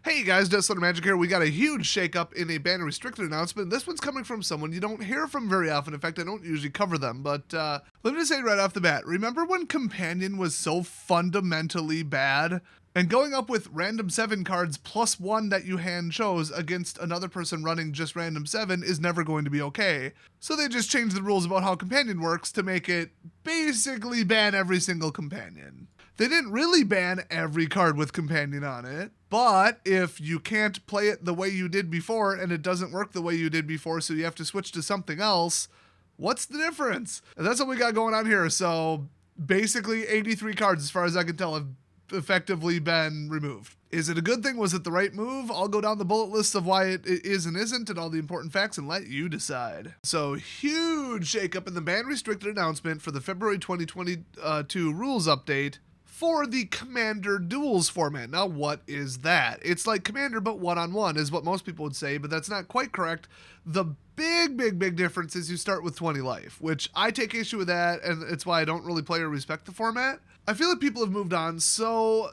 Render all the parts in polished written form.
Hey guys, Deathslider Magic here. We got a huge shakeup in a banner restricted announcement. This one's coming from someone you don't hear from very often. In fact, I don't usually cover them, but let me just say right off the bat, remember when Companion was so fundamentally bad? And going up with random 7 cards plus 1 that you hand chose against another person running just random 7 is never going to be okay. So they just changed the rules about how Companion works to make it basically ban every single Companion. They didn't really ban every card with Companion on it, but if you can't play it the way you did before and it doesn't work the way you did before, so you have to switch to something else, what's the difference? And that's what we got going on here. So basically 83 cards, as far as I can tell, have effectively been removed. Is it a good thing? Was it the right move? I'll go down the bullet list of why it is and isn't and all the important facts and let you decide. So huge shakeup in the ban restricted announcement for the February 2022 rules update for the Commander Duels format. Now, what is that? It's like Commander, but one-on-one is what most people would say, but that's not quite correct. The big difference is you start with 20 life, which I take issue with that, and it's why I don't really play or respect the format. I feel like people have moved on, so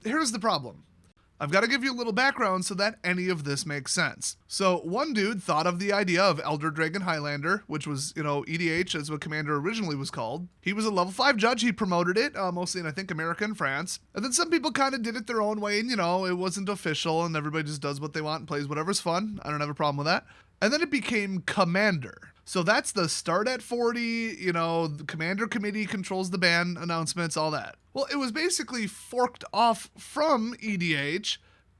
here's the problem. I've got to give you a little background so that any of this makes sense. So one dude thought of the idea of Elder Dragon Highlander, which was, EDH as what Commander originally was called. He was a level 5 judge. He promoted it, mostly in, I think, America and France. And then some people kind of did it their own way, and, it wasn't official, and everybody just does what they want and plays whatever's fun. I don't have a problem with that. And then it became Commander. So that's the start at 40, the Commander Committee controls the ban, announcements, all that. Well, it was basically forked off from EDH,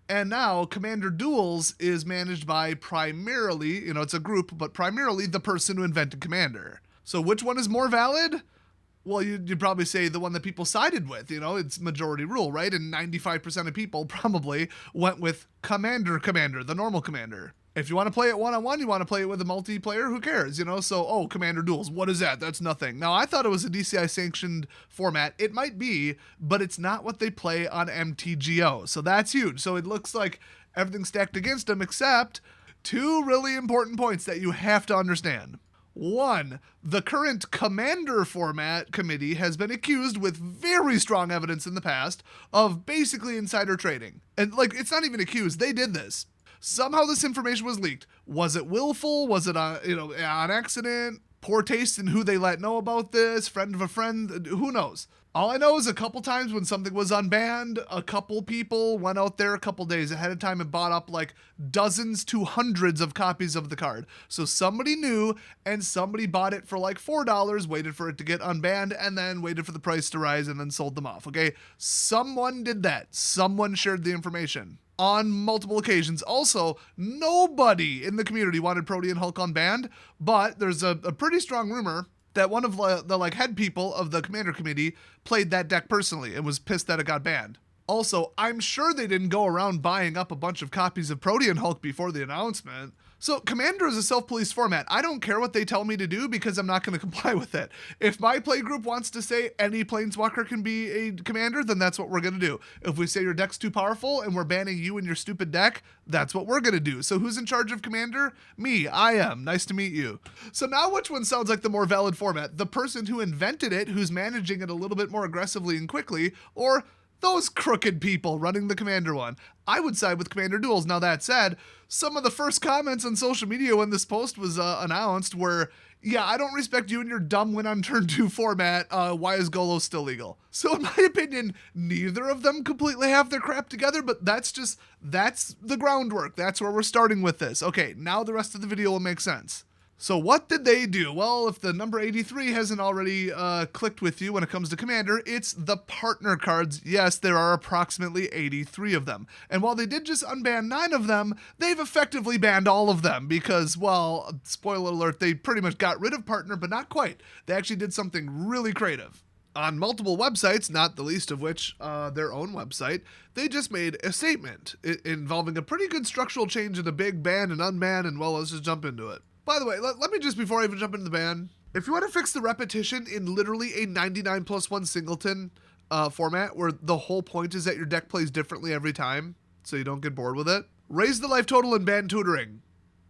and now Commander Duels is managed by primarily, it's a group, but primarily the person who invented Commander. So which one is more valid? Well, you'd probably say the one that people sided with, it's majority rule, right? And 95% of people probably went with Commander, the normal Commander. If you want to play it one-on-one, you want to play it with a multiplayer, who cares, So, Commander Duels, what is that? That's nothing. Now, I thought it was a DCI-sanctioned format. It might be, but it's not what they play on MTGO, so that's huge. So it looks like everything's stacked against them, except 2 really important points that you have to understand. 1, the current Commander format committee has been accused with very strong evidence in the past of basically insider trading. And, it's not even accused. They did this. Somehow this information was leaked. Was it willful? Was it on accident? Poor taste in who they let know about this? Friend of a friend? Who knows? All I know is a couple times when something was unbanned, a couple people went out there a couple days ahead of time and bought up dozens to hundreds of copies of the card. So somebody knew and somebody bought it for $4, waited for it to get unbanned, and then waited for the price to rise and then sold them off, okay? Someone did that. Someone shared the information on multiple occasions. Also, nobody in the community wanted Protean Hulk unbanned, but there's a pretty strong rumor that one of the head people of the Commander Committee played that deck personally and was pissed that it got banned. Also, I'm sure they didn't go around buying up a bunch of copies of Protean Hulk before the announcement. So Commander is a self-police format. I don't care what they tell me to do because I'm not going to comply with it. If my play group wants to say any Planeswalker can be a Commander, then that's what we're going to do. If we say your deck's too powerful and we're banning you and your stupid deck, that's what we're going to do. So who's in charge of Commander? Me. I am. Nice to meet you. So now which one sounds like the more valid format? The person who invented it, who's managing it a little bit more aggressively and quickly, or those crooked people running the Commander one? I would side with Commander Duels. Now that said, some of the first comments on social media when this post was announced were, yeah, I don't respect you and your dumb win on turn 2 format. Why is Golo still legal? So in my opinion, neither of them completely have their crap together, but that's the groundwork. That's where we're starting with this. Okay, now the rest of the video will make sense. So what did they do? Well, if the number 83 hasn't already clicked with you when it comes to Commander, it's the partner cards. Yes, there are approximately 83 of them. And while they did just unban 9 of them, they've effectively banned all of them because, well, spoiler alert, they pretty much got rid of partner, but not quite. They actually did something really creative. On multiple websites, not the least of which their own website, they just made a statement involving a pretty good structural change in a big ban and unban, and well, let's just jump into it. By the way, let me just, before I even jump into the ban, if you want to fix the repetition in literally a 99+1 singleton format where the whole point is that your deck plays differently every time so you don't get bored with it, raise the life total and ban tutoring.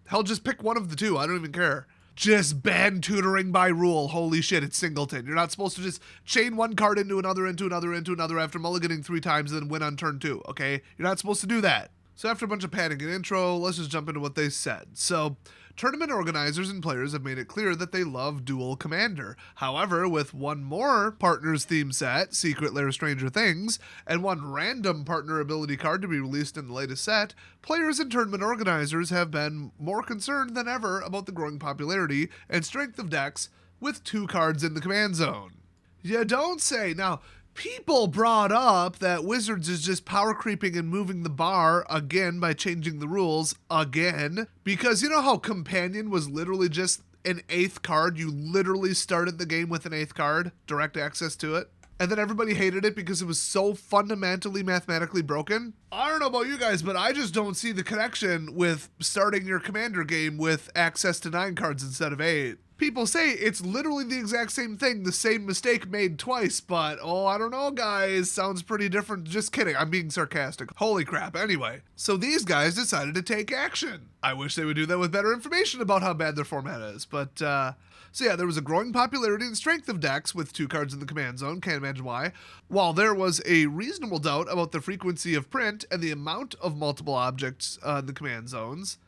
Hell, just pick one of the two. I don't even care. Just ban tutoring by rule. Holy shit, it's singleton. You're not supposed to just chain one card into another after mulliganing 3 times and then win on turn 2, okay? You're not supposed to do that. So after a bunch of panic and intro, let's just jump into what they said. So, tournament organizers and players have made it clear that they love Duel Commander. However, with one more partner's theme set, Secret Lair Stranger Things, and one random partner ability card to be released in the latest set, players and tournament organizers have been more concerned than ever about the growing popularity and strength of decks with 2 cards in the command zone. You don't say. Now, people brought up that Wizards is just power creeping and moving the bar again by changing the rules again. Because you know how Companion was literally just an 8th card? You literally started the game with an 8th card, direct access to it. And then everybody hated it because it was so fundamentally mathematically broken. I don't know about you guys, but I just don't see the connection with starting your Commander game with access to 9 cards instead of 8. People say it's literally the exact same thing, the same mistake made twice, but I don't know, guys. Sounds pretty different. Just kidding. I'm being sarcastic. Holy crap. Anyway, so these guys decided to take action. I wish they would do that with better information about how bad their format is, but, so yeah, there was a growing popularity and strength of decks with 2 cards in the command zone, can't imagine why, while there was a reasonable doubt about the frequency of print and the amount of multiple objects in the command zones.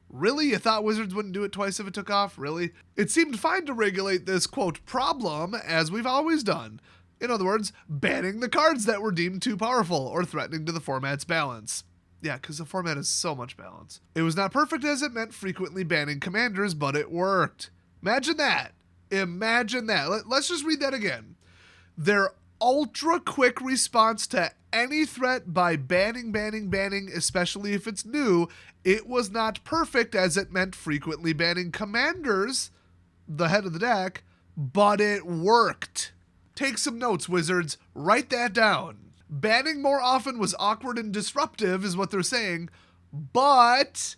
Really? You thought Wizards wouldn't do it twice if it took off? Really? It seemed fine to regulate this, quote, problem, as we've always done. In other words, banning the cards that were deemed too powerful or threatening to the format's balance. Yeah, because the format has so much balance. It was not perfect as it meant frequently banning commanders, but it worked. Imagine that. Imagine that. Let's just read that again. Their ultra quick response to any threat by banning, especially if it's new, it was not perfect as it meant frequently banning commanders, the head of the deck, but it worked. Take some notes, Wizards. Write that down. Banning more often was awkward and disruptive is what they're saying, but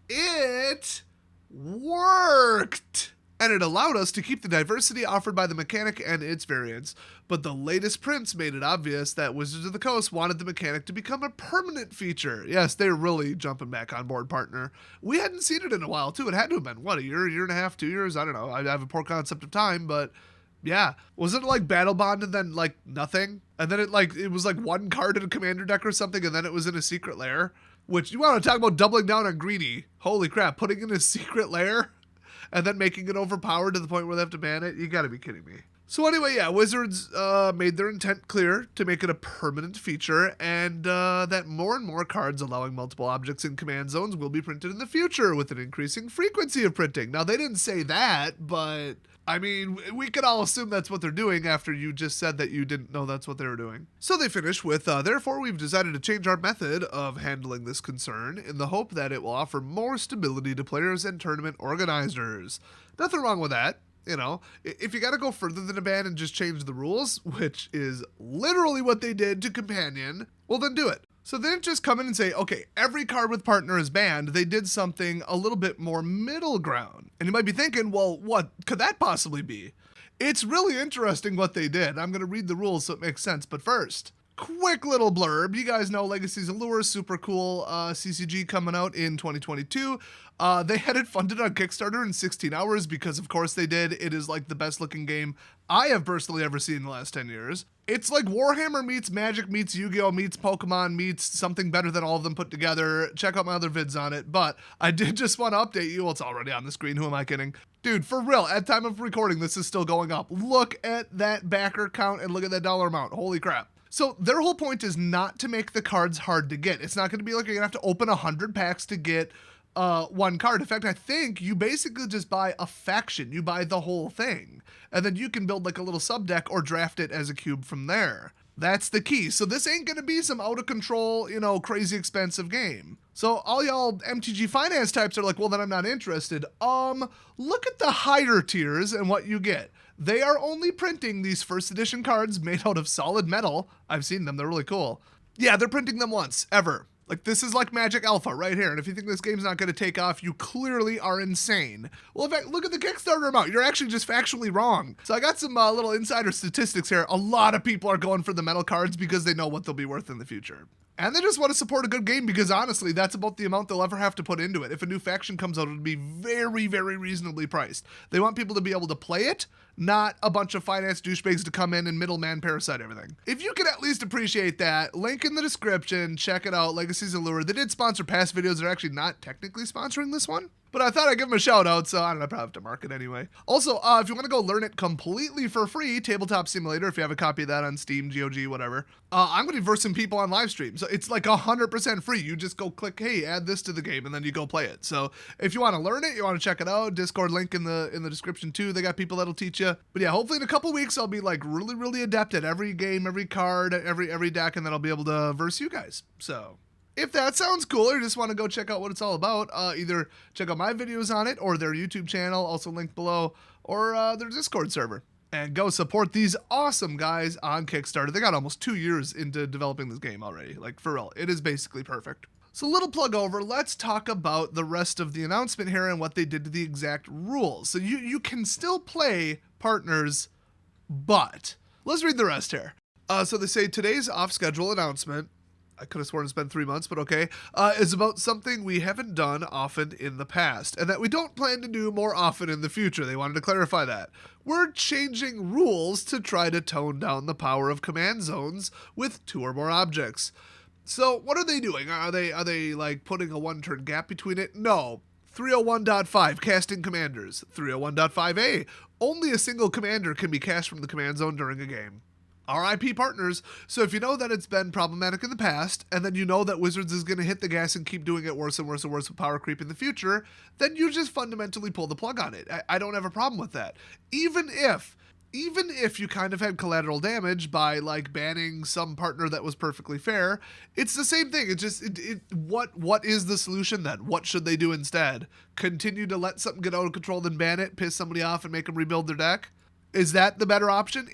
it worked. And it allowed us to keep the diversity offered by the mechanic and its variants. But the latest prints made it obvious that Wizards of the Coast wanted the mechanic to become a permanent feature. Yes, they're really jumping back on board, partner. We hadn't seen it in a while, too. It had to have been, a year and a half, 2 years? I don't know. I have a poor concept of time, but yeah. Wasn't it like Battle Bond and then, nothing? And then it was 1 card in a commander deck or something, and then it was in a secret lair? Which, you want to talk about doubling down on greedy. Holy crap, putting in a secret lair? And then making it overpowered to the point where they have to ban it? You gotta be kidding me. So anyway, yeah, Wizards made their intent clear to make it a permanent feature, and that more and more cards allowing multiple objects in command zones will be printed in the future with an increasing frequency of printing. Now, they didn't say that, but I mean, we could all assume that's what they're doing after you just said that you didn't know that's what they were doing. So they finish with, therefore, we've decided to change our method of handling this concern in the hope that it will offer more stability to players and tournament organizers. Nothing wrong with that. You know, if you got to go further than a ban and just change the rules, which is literally what they did to Companion, well, then do it. So they didn't just come in and say, okay, every card with partner is banned. They did something a little bit more middle ground. And you might be thinking, well, what could that possibly be? It's really interesting what they did. I'm going to read the rules so it makes sense. But first, quick little blurb. You guys know Legacy's Allure, super cool CCG coming out in 2022. They had it funded on Kickstarter in 16 hours because, of course, they did. It is like the best looking game I have personally ever seen in the last 10 years. It's like Warhammer meets Magic meets Yu-Gi-Oh! Meets Pokemon meets something better than all of them put together. Check out my other vids on it. But I did just want to update you. Well, it's already on the screen. Who am I kidding? Dude, for real, at time of recording, this is still going up. Look at that backer count and look at that dollar amount. Holy crap. So their whole point is not to make the cards hard to get. It's not going to be like you're going to have to open 100 packs to get one card. In fact, I think you basically just buy a faction. You buy the whole thing. And then you can build like a little sub deck or draft it as a cube from there. That's the key. So this ain't going to be some out of control, crazy expensive game. So all y'all MTG finance types are like, well, then I'm not interested. Look at the higher tiers and what you get. They are only printing these first edition cards made out of solid metal. I've seen them. They're really cool. Yeah, they're printing them once, ever. Like, this is like Magic Alpha right here. And if you think this game's not going to take off, you clearly are insane. Well, in fact, look at the Kickstarter amount. You're actually just factually wrong. So I got some little insider statistics here. A lot of people are going for the metal cards because they know what they'll be worth in the future. And they just want to support a good game because honestly, that's about the amount they'll ever have to put into it. If a new faction comes out, it'll be very, very reasonably priced. They want people to be able to play it, not a bunch of finance douchebags to come in and middleman parasite everything. If you can at least appreciate that, link in the description, check it out, Legacy's Allure. They did sponsor past videos. They're actually not technically sponsoring this one, but I thought I'd give them a shout out, so I don't know, I probably have to mark it anyway. Also, if you want to go learn it completely for free, Tabletop Simulator, if you have a copy of that on Steam, GOG, whatever, I'm going to be versing people on live stream, so it's like 100% free. You just go click, hey, add this to the game, and then you go play it. So if you want to learn it, you want to check it out, Discord link in the description too. They got people that'll teach you. But yeah, hopefully in a couple weeks, I'll be like really, really adept at every game, every card, every deck, and then I'll be able to verse you guys. So if that sounds cool or you just want to go check out what it's all about, either check out my videos on it or their YouTube channel, also linked below, or their Discord server. And go support these awesome guys on Kickstarter. They got almost 2 years into developing this game already. Like, for real, it is basically perfect. So little plug over, let's talk about the rest of the announcement here and what they did to the exact rules. So you can still play partners, but let's read the rest here. So they say today's off-schedule announcement, I could have sworn it's been 3 months, but okay, is about something we haven't done often in the past, and that we don't plan to do more often in the future. They wanted to clarify that. We're changing rules to try to tone down the power of command zones with 2 or more objects. So what are they doing? Are they like putting a 1-turn gap between it? No. 301.5, casting commanders. 301.5a, only a single commander can be cast from the command zone during a game. RIP partners, so if you know that it's been problematic in the past, and then you know that Wizards is going to hit the gas and keep doing it worse and worse and worse with power creep in the future, then you just fundamentally pull the plug on it. I don't have a problem with that. Even if you kind of had collateral damage by like banning some partner that was perfectly fair, it's the same thing. It's just, what is the solution then? What should they do instead? Continue to let something get out of control, then ban it, piss somebody off, and make them rebuild their deck? Is that the better option?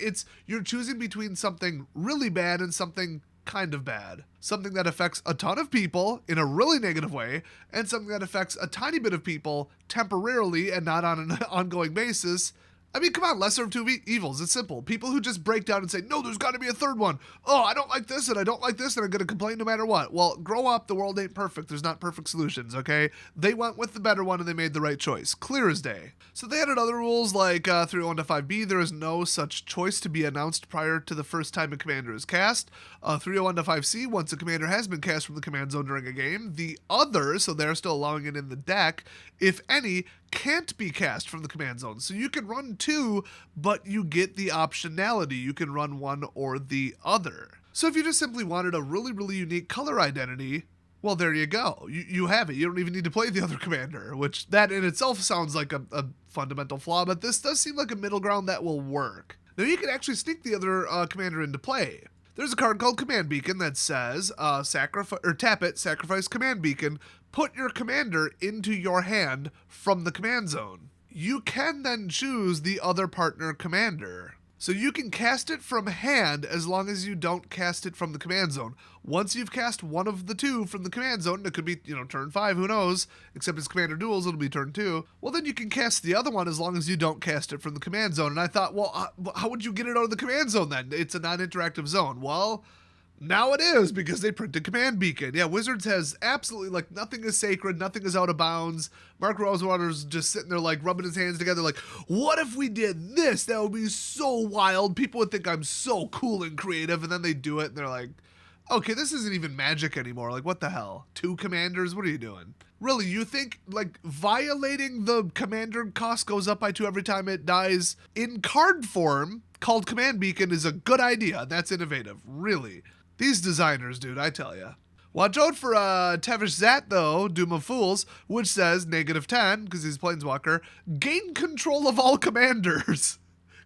You're choosing between something really bad and something kind of bad. Something that affects a ton of people in a really negative way, and something that affects a tiny bit of people temporarily and not on an ongoing basis. I mean, come on, lesser of two evils. It's simple. People who just break down and say, no, there's got to be a third one. Oh, I don't like this and I don't like this and I'm going to complain no matter what. Well, grow up. The world ain't perfect. There's not perfect solutions, okay? They went with the better one and they made the right choice. Clear as day. So they added other rules like 301.5b. There is no such choice to be announced prior to the first time a commander is cast. 301.5c, once a commander has been cast from the command zone during a game, the other, so they're still allowing it in the deck, if any, can't be cast from the command zone. So you can run 2, but you get the optionality. You can run 1 or the other. So if you just simply wanted a really, really unique color identity, well, there you go. You have it. You don't even need to play the other commander, which that in itself sounds like a fundamental flaw, but this does seem like a middle ground that will work. Now you can actually sneak the other commander into play. There's a card called Command Beacon that says, tap it, sacrifice Command Beacon, put your commander into your hand from the command zone. You can then choose the other partner commander. So you can cast it from hand as long as you don't cast it from the command zone. Once you've cast one of the 2 from the command zone, it could be, turn 5, who knows, except it's Commander Duels, it'll be turn 2. Well, then you can cast the other one as long as you don't cast it from the command zone. And I thought, well, how would you get it out of the command zone then? It's a non-interactive zone. Well, now it is, because they printed Command Beacon. Yeah, Wizards has absolutely, like, nothing is sacred, nothing is out of bounds. Mark Rosewater's just sitting there, like, rubbing his hands together, like, what if we did this? That would be so wild. People would think I'm so cool and creative, and then they do it, and they're like, okay, this isn't even Magic anymore. Like, what the hell? 2 commanders? What are you doing? Really, you think, like, violating the commander cost goes up by 2 every time it dies in card form, called Command Beacon, is a good idea. That's innovative. Really. These designers, dude, I tell ya. Watch out for Tevish Zat, though, Doom of Fools, which says -10, because he's Planeswalker, gain control of all commanders.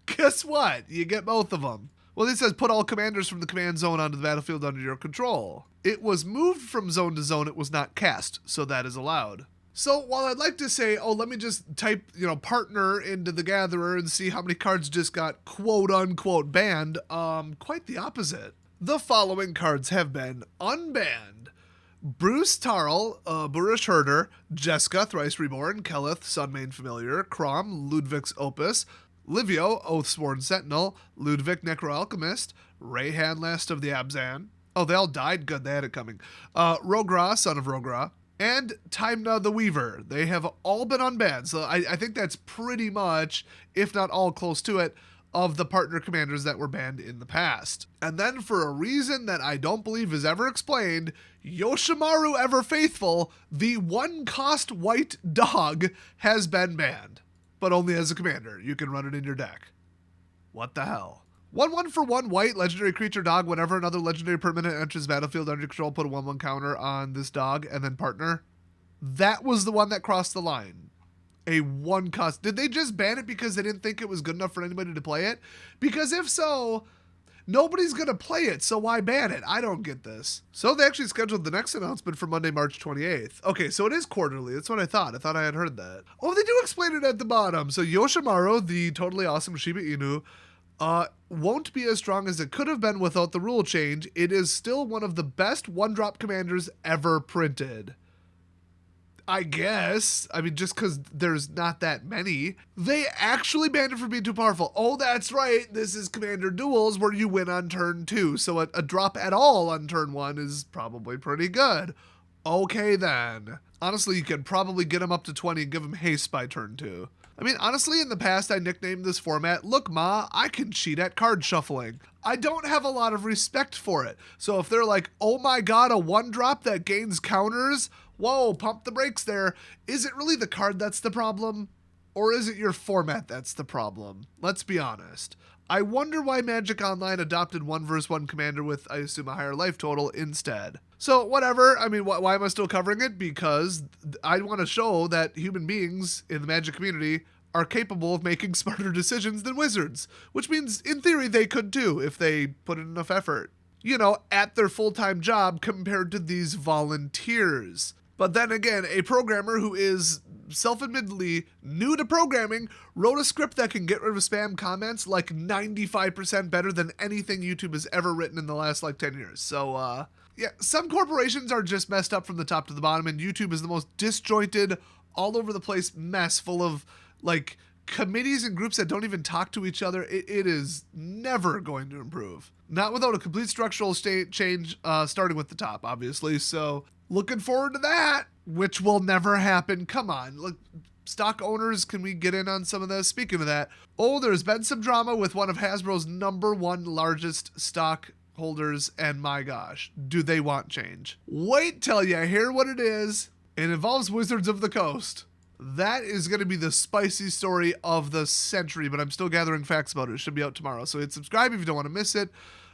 Guess what? You get both of them. Well, it says put all commanders from the command zone onto the battlefield under your control. It was moved from zone to zone, it was not cast, so that is allowed. So while I'd like to say, oh, let me just type, partner into the Gatherer and see how many cards just got quote-unquote banned, quite the opposite. The following cards have been unbanned. Bruce Tarl, Burish Herder, Jeska, Thrice Reborn, Keleth, Sunmane Familiar, Crom, Ludwig's Opus, Livio, Oathsworn Sentinel, Ludwig Necroalchemist, Rayhan Last of the Abzan, Oh, they all died? Good, they had it coming. Rogra, son of Rogra, and Timna the Weaver. They have all been unbanned. So I think that's pretty much, if not all close to it, of the partner commanders that were banned in the past. And then for a reason that I don't believe is ever explained, Yoshimaru Ever Faithful, the one-cost white dog, has been banned. But only as a commander. You can run it in your deck. What the hell? 1/1 for 1 white legendary creature dog. Whenever another legendary permanent enters battlefield under your control, put a 1/1 counter on this dog and then partner. That was the one that crossed the line. A 1-cost. Did they just ban it because they didn't think it was good enough for anybody to play it? Because if so, nobody's going to play it, so why ban it? I don't get this. So they actually scheduled the next announcement for Monday, March 28th. Okay, so it is quarterly. That's what I thought. I thought I had heard that. Oh, they do explain it at the bottom. So Yoshimaru, the totally awesome Shiba Inu, won't be as strong as it could have been without the rule change. It is still one of the best one-drop commanders ever printed. I guess. I mean, just because there's not that many. They actually banned it for being too powerful. Oh, that's right. This is Commander Duels where you win on turn 2. So a drop at all on turn 1 is probably pretty good. Okay, then. Honestly, you could probably get him up to 20 and give him haste by turn 2. I mean, honestly, in the past, I nicknamed this format, "Look, Ma, I can cheat at card shuffling." I don't have a lot of respect for it. So if they're like, oh my god, a 1-drop that gains counters, whoa, pump the brakes there. Is it really the card that's the problem? Or is it your format that's the problem? Let's be honest. I wonder why Magic Online adopted 1 vs 1 commander with, I assume, a higher life total instead. So whatever, I mean, why am I still covering it? Because I want to show that human beings in the Magic community are capable of making smarter decisions than wizards. Which means, in theory, they could too, if they put in enough effort. You know, at their full-time job compared to these volunteers. But then again, a programmer who is self-admittedly new to programming wrote a script that can get rid of spam comments like 95% better than anything YouTube has ever written in the last like 10 years. So, yeah, some corporations are just messed up from the top to the bottom, and YouTube is the most disjointed, all over the place mess full of like committees and groups that don't even talk to each other. It is never going to improve. Not without a complete structural change, starting with the top, obviously. So looking forward to that, which will never happen. Come on, look, stock owners, can we get in on some of this? Speaking of that, oh, there's been some drama with one of Hasbro's #1 largest stock holders, and my gosh, do they want change? Wait till you hear what it is. It involves Wizards of the Coast. That is going to be the spicy story of the century, but I'm still gathering facts about it. It should be out tomorrow, so hit subscribe if you don't want to miss it.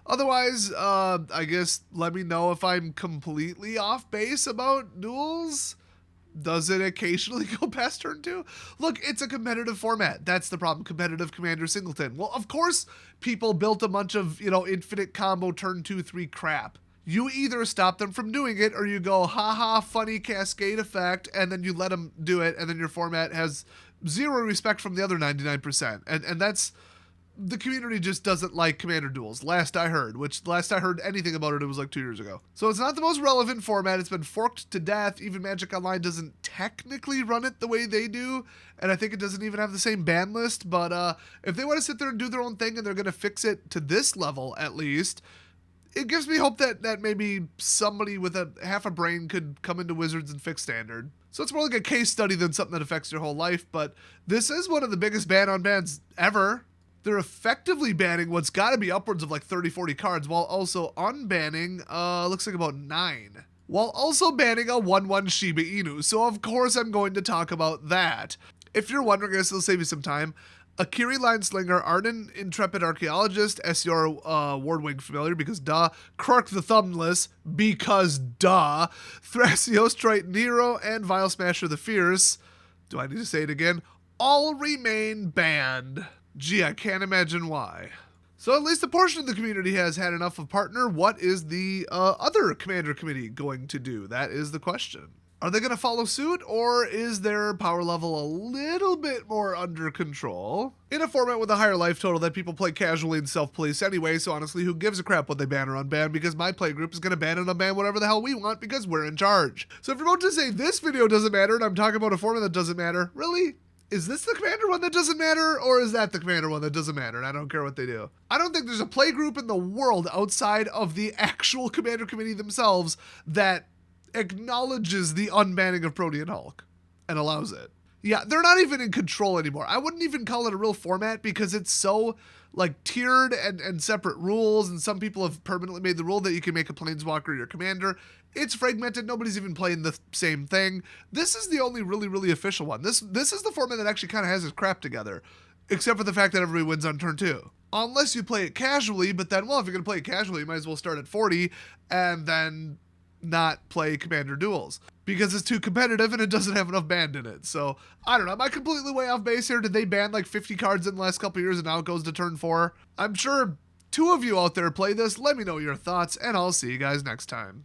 Otherwise, I guess let me know if I'm completely off base about duels. Does it occasionally go past turn 2? Look, it's a competitive format. That's the problem. Competitive Commander Singleton. Well, of course, people built a bunch of, infinite combo turn 2, 3 crap. You either stop them from doing it or you go, haha, funny cascade effect, and then you let them do it, and then your format has zero respect from the other 99%. And that's, the community just doesn't like Commander Duels, last I heard, which last I heard anything about it was like 2 years ago. So it's not the most relevant format. It's been forked to death. Even Magic Online doesn't technically run it the way they do, and I think it doesn't even have the same ban list, but if they want to sit there and do their own thing and they're going to fix it to this level at least, it gives me hope that maybe somebody with half a brain could come into Wizards and fix Standard. So it's more like a case study than something that affects your whole life, but this is one of the biggest ban on bans ever. They're effectively banning what's got to be upwards of like 30, 40 cards, while also unbanning, looks like about 9. While also banning a 1/1 Shiba Inu, so of course I'm going to talk about that. If you're wondering, I guess it'll save you some time. Akiri Lineslinger, Arden Intrepid Archaeologist, SCR Wardwing Familiar, because duh, Krark the Thumbless, because duh, Thrasios Triton Hero, and Vile Smasher the Fierce, do I need to say it again? All remain banned. Gee, I can't imagine why. So at least a portion of the community has had enough of partner. What is the other Commander Committee going to do? That is the question. Are they going to follow suit, or is their power level a little bit more under control? In a format with a higher life total that people play casually and self-police anyway, so honestly, who gives a crap what they ban or unban, because my playgroup is going to ban and unban whatever the hell we want because we're in charge. So if you're about to say this video doesn't matter and I'm talking about a format that doesn't matter, really? is this the Commander one that doesn't matter, or is that the Commander one that doesn't matter, and I don't care what they do? I don't think there's a play group in the world outside of the actual Commander Committee themselves that acknowledges the unbanning of Protean Hulk and allows it. Yeah, they're not even in control anymore. I wouldn't even call it a real format because it's so like tiered and separate rules, and some people have permanently made the rule that you can make a Planeswalker your commander. It's fragmented. Nobody's even playing the same thing. This is the only really official one. This is the format that actually kind of has its crap together, except for the fact that everybody wins on turn 2. Unless you play it casually, but then, well, if you're going to play it casually, you might as well start at 40 and then not play Commander Duels because it's too competitive and it doesn't have enough banned in it. So I don't know. Am I completely way off base here? Did they ban like 50 cards in the last couple years and now it goes to turn 4? I'm sure 2 of you out there play this. Let me know your thoughts and I'll see you guys next time.